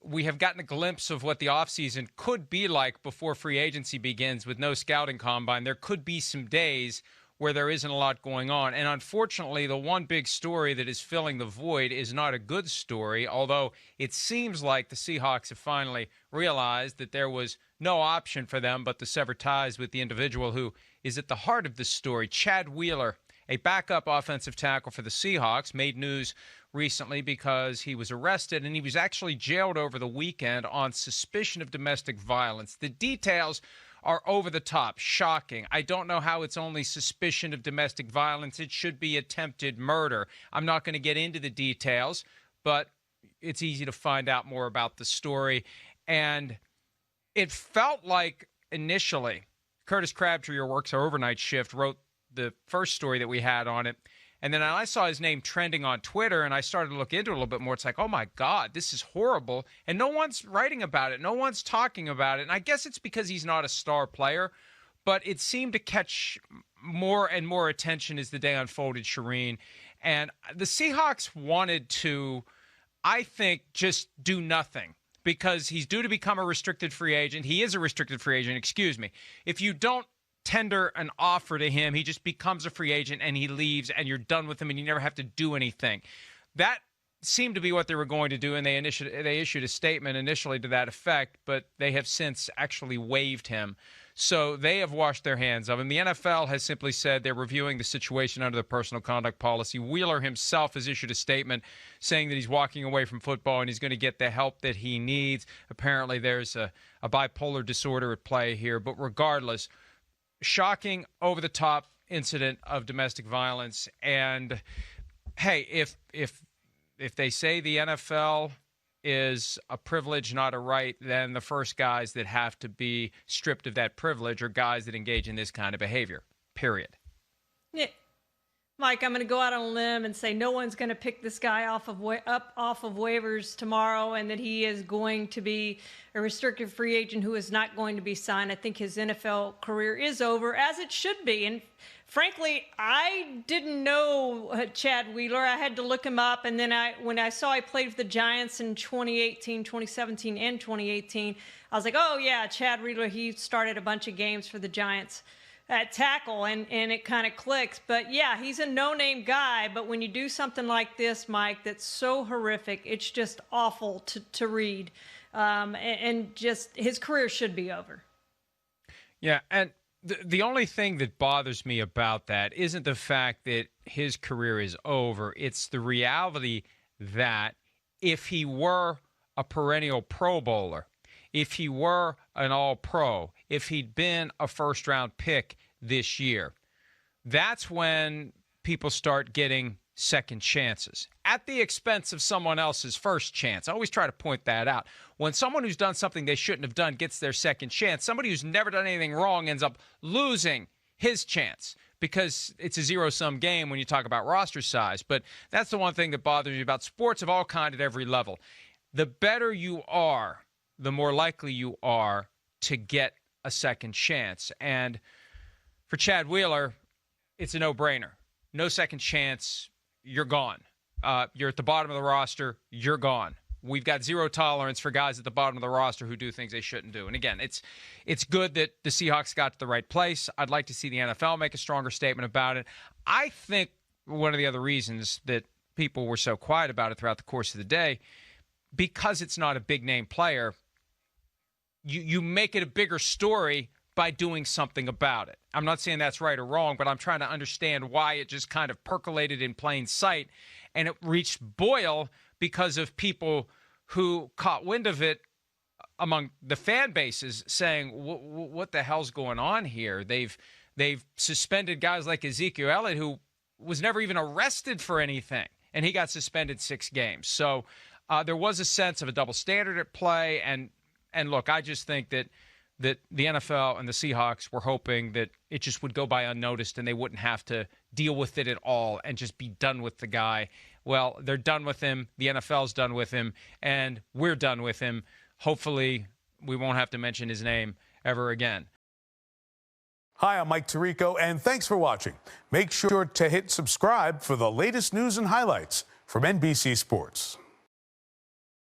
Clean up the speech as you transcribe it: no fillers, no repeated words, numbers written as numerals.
we have gotten a glimpse of what the offseason could be like before free agency begins with no scouting combine. There could be some days where there isn't a lot going on. And unfortunately, the one big story that is filling the void is not a good story, although it seems like the Seahawks have finally realized that there was no option for them but to sever ties with the individual who is at the heart of this story. Chad Wheeler, a backup offensive tackle for the Seahawks, made news recently because he was arrested and he was actually jailed over the weekend on suspicion of domestic violence. The details are over the top, shocking. I don't know how it's only suspicion of domestic violence. It should be attempted murder. I'm not going to get into the details, but it's easy to find out more about the story. And it felt like initially, Curtis Crabtree, who works our overnight shift, wrote the first story that we had on it. And then I saw his name trending on Twitter, and I started to look into it a little bit more. It's like, oh, my God, this is horrible. And no one's writing about it. No one's talking about it. And I guess it's because he's not a star player. But it seemed to catch more and more attention as the day unfolded, Charean. And the Seahawks wanted to, I think, just do nothing because he's due to become a restricted free agent. He is a restricted free agent, excuse me. If you don't tender an offer to him, he just becomes a free agent and he leaves and you're done with him and you never have to do anything. That seemed to be what they were going to do, and they issued a statement initially to that effect, but they have since actually waived him. So they have washed their hands of him. The NFL has simply said they're reviewing the situation under the personal conduct policy. Wheeler himself has issued a statement saying that he's walking away from football and he's going to get the help that he needs. Apparently there's a bipolar disorder at play here, but regardless, shocking, over-the-top incident of domestic violence. And, hey, if they say the NFL is a privilege, not a right, then the first guys that have to be stripped of that privilege are guys that engage in this kind of behavior, period. Yeah. Mike, I'm going to go out on a limb and say no one's going to pick this guy off of waivers tomorrow, and that he is going to be a restricted free agent who is not going to be signed. I think his NFL career is over, as it should be. And frankly, I didn't know Chad Wheeler. I had to look him up, and then when I saw he played for the Giants in 2018, 2017, and 2018, I was like, oh yeah, Chad Wheeler. He started a bunch of games for the Giants at tackle, and it kind of clicks. But yeah, he's a no-name guy, but when you do something like this, Mike, that's so horrific, it's just awful to read. And just his career should be over. Yeah, and the only thing that bothers me about that isn't the fact that his career is over. It's the reality that if he were a perennial Pro Bowler, if he were an All-Pro, if he'd been a first-round pick this year, that's when people start getting second chances at the expense of someone else's first chance. I always try to point that out. When someone who's done something they shouldn't have done gets their second chance, somebody who's never done anything wrong ends up losing his chance because it's a zero-sum game when you talk about roster size. But that's the one thing that bothers me about sports of all kinds at every level. The better you are, the more likely you are to get a second chance. And for Chad Wheeler, it's a no-brainer. No second chance, you're gone. You're at the bottom of the roster, you're gone. We've got zero tolerance for guys at the bottom of the roster who do things they shouldn't do. And again, it's good that the Seahawks got to the right place. I'd like to see the NFL make a stronger statement about it. I think one of the other reasons that people were so quiet about it throughout the course of the day, because it's not a big-name player, you make it a bigger story by doing something about it. I'm not saying that's right or wrong, but I'm trying to understand why it just kind of percolated in plain sight, and it reached boil because of people who caught wind of it among the fan bases saying, what the hell's going on here? They've suspended guys like Ezekiel Elliott, who was never even arrested for anything, and he got suspended 6 games. So there was a sense of a double standard at play, and look, I just think that the NFL and the Seahawks were hoping that it just would go by unnoticed and they wouldn't have to deal with it at all and just be done with the guy. Well, they're done with him. The NFL's done with him, and we're done with him. Hopefully, we won't have to mention his name ever again. Hi, I'm Mike Tirico, and thanks for watching. Make sure to hit subscribe for the latest news and highlights from NBC Sports.